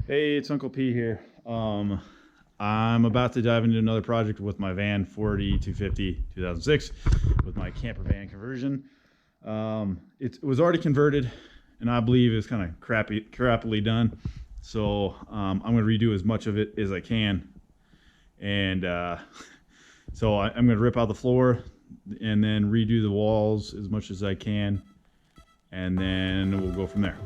Hey, it's Uncle P here. I'm about to dive into another project with my van 4D250 2006 with my camper van conversion. It was already converted, and I believe it's kind of crappily done. So I'm going to redo as much of it as I can, and I'm going to rip out the floor and then redo the walls as much as I can, and then we'll go from there.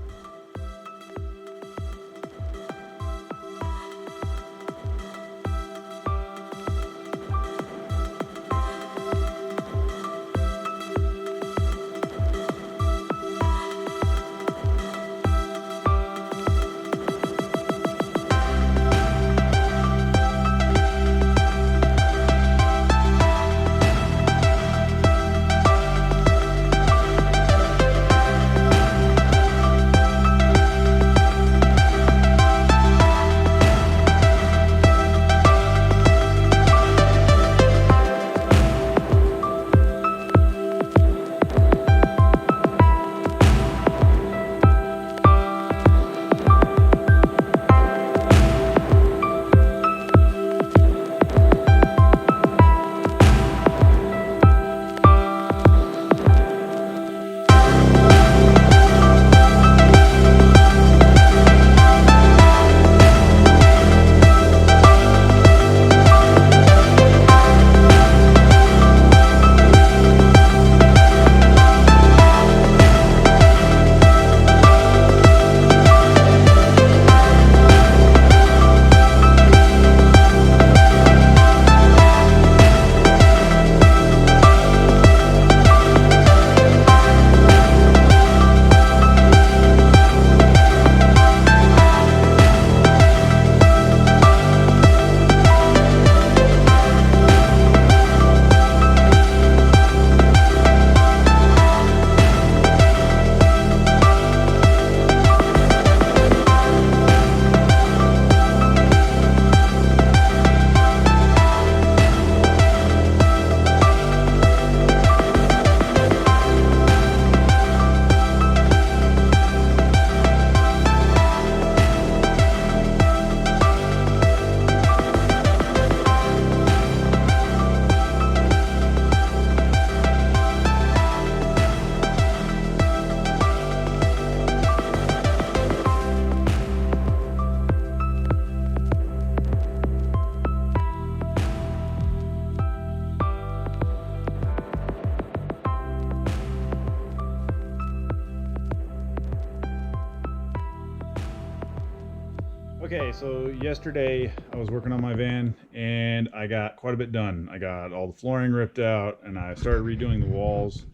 Okay, so yesterday I was working on my van and I got quite a bit done. I got all the flooring ripped out and I started redoing the walls.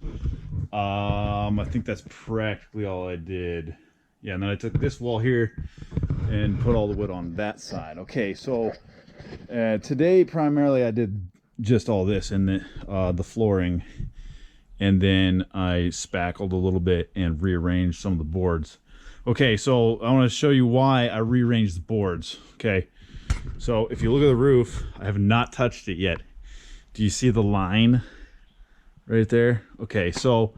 I think that's practically all I did. Yeah, and then I took this wall here and put all the wood on that side. Okay, so today primarily I did just all this and the flooring, and then I spackled a little bit and rearranged some of the boards. Okay, so I want to show you why I rearranged the boards. Okay, so if you look at the roof, I have not touched it yet. Do you see the line right there? Okay, so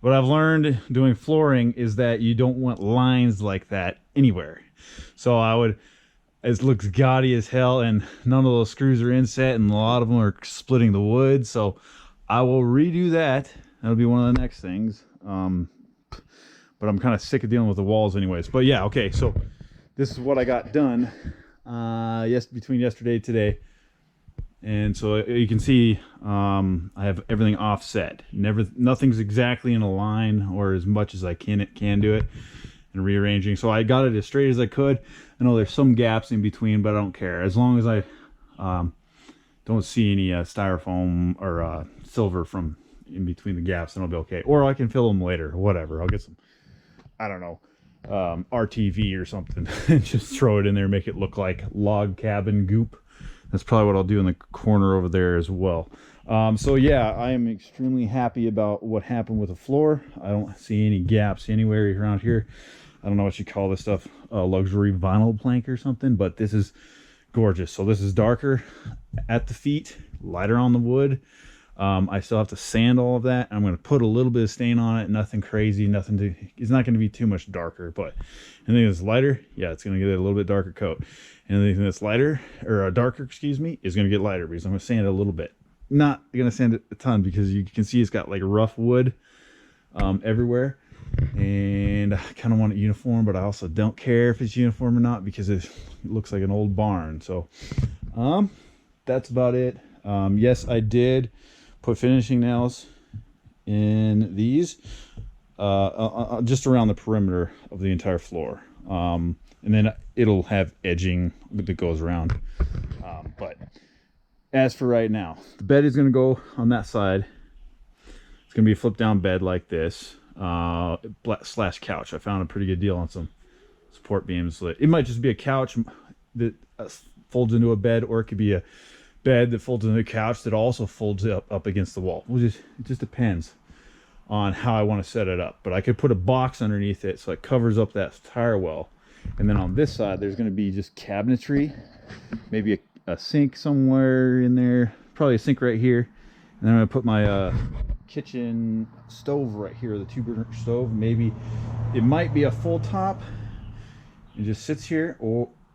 what I've learned doing flooring is that you don't want lines like that anywhere. So it looks gaudy as hell, and none of those screws are inset, and a lot of them are splitting the wood. So I will redo that. That'll be one of the next things. But I'm kind of sick of dealing with the walls anyways. But yeah, okay, so this is what I got done between yesterday and today. And so you can see I have everything offset. Nothing's exactly in a line, or as much as I can do it, and rearranging. So I got it as straight as I could. I know there's some gaps in between, but I don't care. As long as I don't see any styrofoam or silver from in between the gaps, then I'll be okay. Or I can fill them later, whatever. I'll get some, I don't know, RTV or something and just throw it in there, make it look like log cabin goop. That's probably what I'll do in the corner over there as well. So yeah, I am extremely happy about what happened with the floor. I don't see any gaps anywhere around here. I don't know what you call this stuff, luxury vinyl plank or something, but this is gorgeous. So this is darker at the feet, lighter on the wood. I still have to sand all of that. I'm going to put a little bit of stain on it. Nothing crazy, nothing to, it's not going to be too much darker, but anything that's lighter, yeah, it's going to get a little bit darker coat. And anything that's lighter, or darker, excuse me, is going to get lighter because I'm going to sand it a little bit. Not going to sand it a ton because you can see it's got like rough wood everywhere. And I kind of want it uniform, but I also don't care if it's uniform or not because it looks like an old barn. So that's about it. Yes, I did put finishing nails in these just around the perimeter of the entire floor, and then it'll have edging that goes around, but as for right now, the bed is going to go on that side. It's going to be a flip down bed like this, slash couch. I found a pretty good deal on some support beams. It might just be a couch that folds into a bed, or it could be a bed that folds into a couch that also folds up against the wall. It just depends on how I want to set it up. But I could put a box underneath it so it covers up that tire well. And then on this side, there's going to be just cabinetry, maybe a sink somewhere in there, probably a sink right here. And then I'm going to put my kitchen stove right here, the 2-burner stove. Maybe it might be a full top. It just sits here,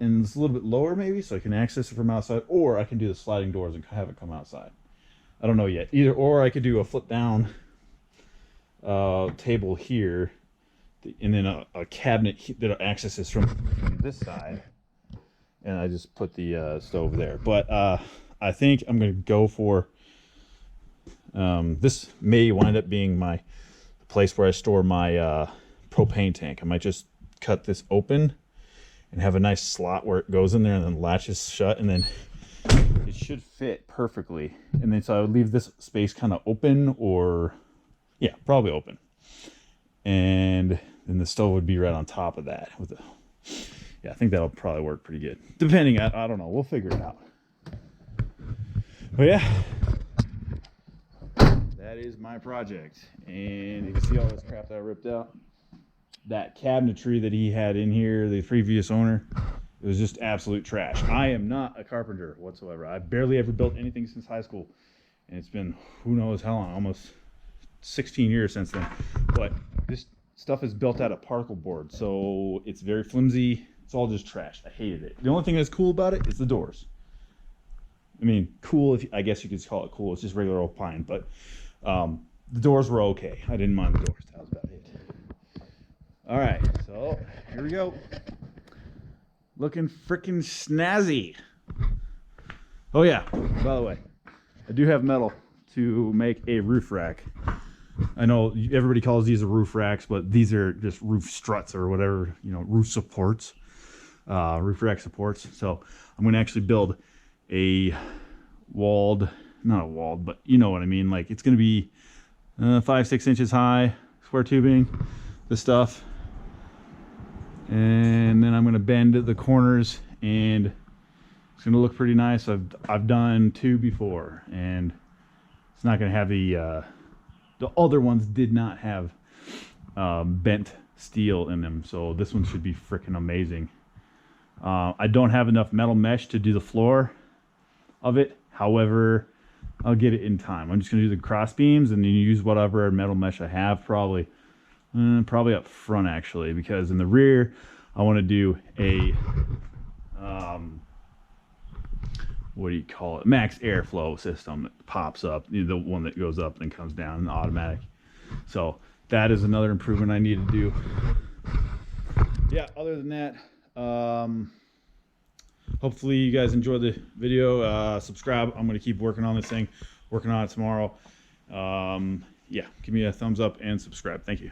and it's a little bit lower maybe, so I can access it from outside, or I can do the sliding doors and have it come outside. I don't know yet. Either or, I could do a flip down table here, and then a cabinet that accesses from this side, and I just put the stove there. But I think I'm going to go for this. May wind up being the place where I store my propane tank. I might just cut this open and have a nice slot where it goes in there and then latches shut, and then it should fit perfectly. And then so I would leave this space kind of open, or yeah, probably open, and then the stove would be right on top of that with yeah, I think that'll probably work pretty good, depending. I don't know, we'll figure it out. But yeah, that is my project. And you can see all this crap that I ripped out. That cabinetry that he had in here, the previous owner, it was just absolute trash. I am not a carpenter whatsoever. I barely ever built anything since high school, and it's been who knows how long, almost 16 years since then. But this stuff is built out of particle board, so it's very flimsy. It's all just trash. I hated it. The only thing that's cool about it is the doors. I mean, cool, I guess you could call it cool. It's just regular old pine, but the doors were okay. I didn't mind the doors. That was about it. All right, so here we go. Looking freaking snazzy. Oh yeah, by the way, I do have metal to make a roof rack. I know everybody calls these roof racks, but these are just roof struts or whatever, you know, roof supports, roof rack supports. So I'm going to actually build a walled, not a walled, but you know what I mean. Like it's going to be 5-6 inches high, square tubing, this stuff. And then I'm going to bend the corners, and it's going to look pretty nice. I've done 2 before, and it's not going to have the other ones did not have bent steel in them, so this one should be freaking amazing. I don't have enough metal mesh to do the floor of it. However, I'll get it in time. I'm just going to do the cross beams and then use whatever metal mesh I have, probably up front actually, because in the rear I want to do a what do you call it, max airflow system that pops up, the one that goes up and comes down, automatic. So that is another improvement I need to do. Yeah, other than that, hopefully you guys enjoyed the video. Subscribe. I'm going to keep working on this thing, working on it tomorrow. Yeah, give me a thumbs up and subscribe. Thank you.